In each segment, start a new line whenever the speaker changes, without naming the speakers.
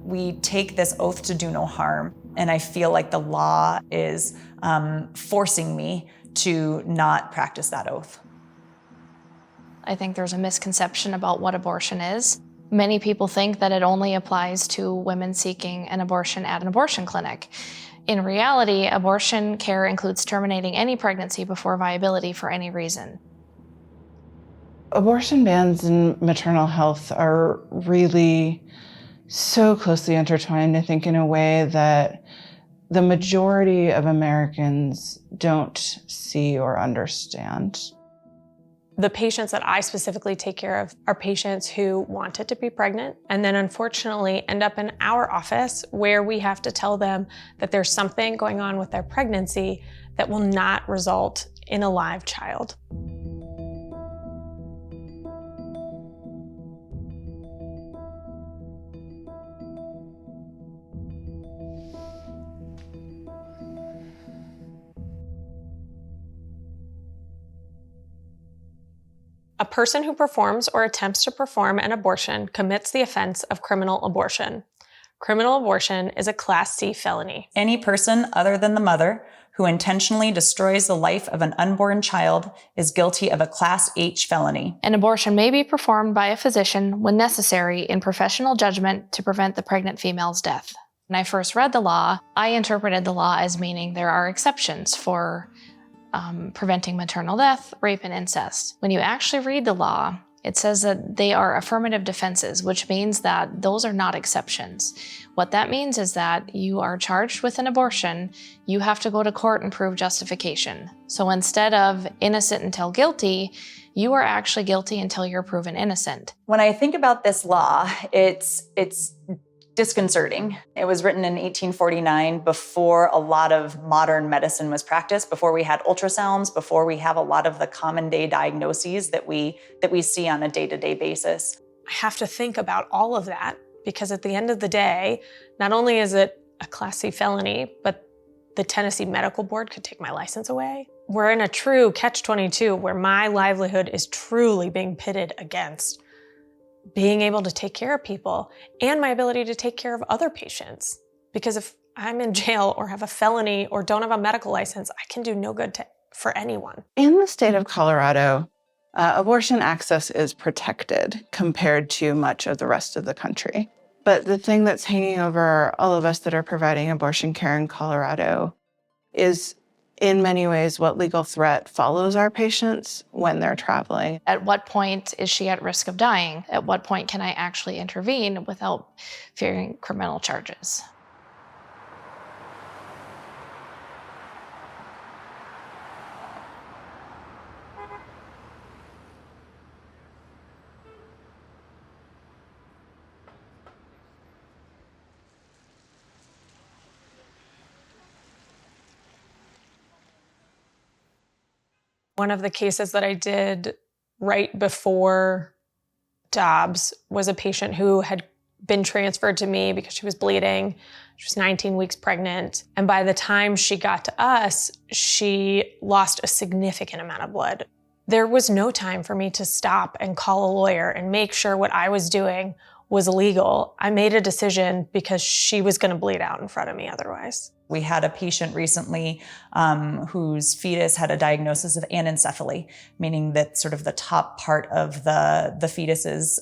We take this oath to do no harm, and I feel like the law is forcing me to not practice that oath.
I think there's a misconception about what abortion is. Many people think that it only applies to women seeking an abortion at an abortion clinic. In reality, abortion care includes terminating any pregnancy before viability for any reason.
Abortion bans and maternal health are really so closely intertwined, I think, in a way that the majority of Americans don't see or understand.
The patients that I specifically take care of are patients who wanted to be pregnant and then unfortunately end up in our office where we have to tell them that there's something going on with their pregnancy that will not result in a live child. A person who performs or attempts to perform an abortion commits the offense of criminal abortion. Criminal abortion is a Class C felony.
Any person other than the mother who intentionally destroys the life of an unborn child is guilty of a Class H felony.
An abortion may be performed by a physician when necessary in professional judgment to prevent the pregnant female's death. When I first read the law, I interpreted the law as meaning there are exceptions for preventing maternal death, rape, and incest. When you actually read the law, it says that they are affirmative defenses, which means that those are not exceptions. What that means is that you are charged with an abortion, you have to go to court and prove justification. So instead of innocent until guilty, you are actually guilty until you're proven innocent.
When I think about this law, it's disconcerting. It was written in 1849 before a lot of modern medicine was practiced, before we had ultrasounds, before we have a lot of the common day diagnoses that we see on a day-to-day basis.
I have to think about all of that because at the end of the day, not only is it a Class C felony, but the Tennessee Medical Board could take my license away. We're in a true catch-22 where my livelihood is truly being pitted against being able to take care of people and my ability to take care of other patients. Because if I'm in jail or have a felony or don't have a medical license, I can do no good for anyone.
In the state of Colorado, abortion access is protected compared to much of the rest of the country. But the thing that's hanging over all of us that are providing abortion care in Colorado is in many ways what legal threat follows our patients when they're traveling.
At what point is she at risk of dying? At what point can I actually intervene without fearing criminal charges?
One of the cases that I did right before Dobbs was a patient who had been transferred to me because she was bleeding. She was 19 weeks pregnant. And by the time she got to us, she lost a significant amount of blood. There was no time for me to stop and call a lawyer and make sure what I was doing was legal. I made a decision because she was going to bleed out in front of me otherwise.
We had a patient recently whose fetus had a diagnosis of anencephaly, meaning that sort of the top part of the fetus's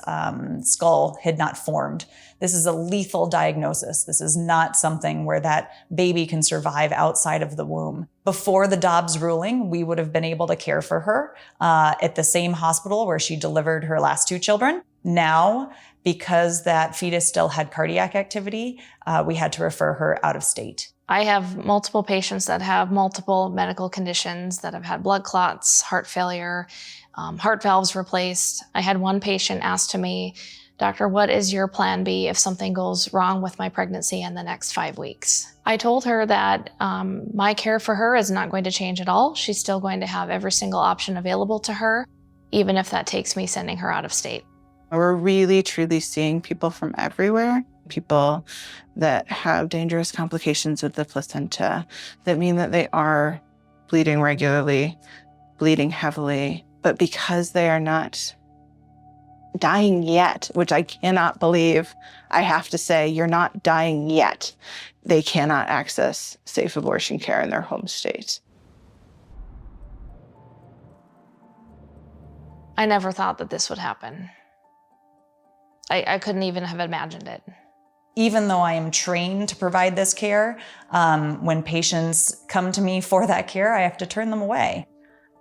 skull had not formed. This is a lethal diagnosis. This is not something where that baby can survive outside of the womb. Before the Dobbs ruling, we would have been able to care for her at the same hospital where she delivered her last 2 children. Now, because that fetus still had cardiac activity, we had to refer her out of state.
I have multiple patients that have multiple medical conditions that have had blood clots, heart failure, heart valves replaced. I had one patient ask to me, "Doctor, what is your plan B if something goes wrong with my pregnancy in the next 5 weeks?" I told her that my care for her is not going to change at all. She's still going to have every single option available to her, even if that takes me sending her out of state.
We're really, truly seeing people from everywhere. People that have dangerous complications with the placenta that mean that they are bleeding regularly, bleeding heavily, but because they are not dying yet, which I cannot believe. I have to say, you're not dying yet. They cannot access safe abortion care in their home state.
I never thought that this would happen. I couldn't even have imagined it.
Even though I am trained to provide this care, when patients come to me for that care, I have to turn them away.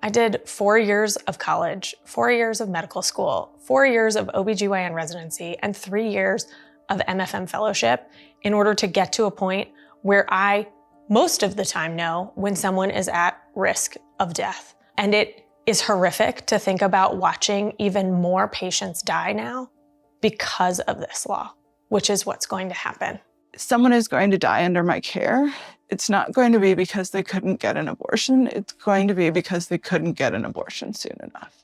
I did 4 years of college, 4 years of medical school, 4 years of OB-GYN residency, and 3 years of MFM fellowship in order to get to a point where I, most of the time, know when someone is at risk of death. And it is horrific to think about watching even more patients die now because of this law, which is what's going to happen.
Someone is going to die under my care. It's not going to be because they couldn't get an abortion. It's going to be because they couldn't get an abortion soon enough.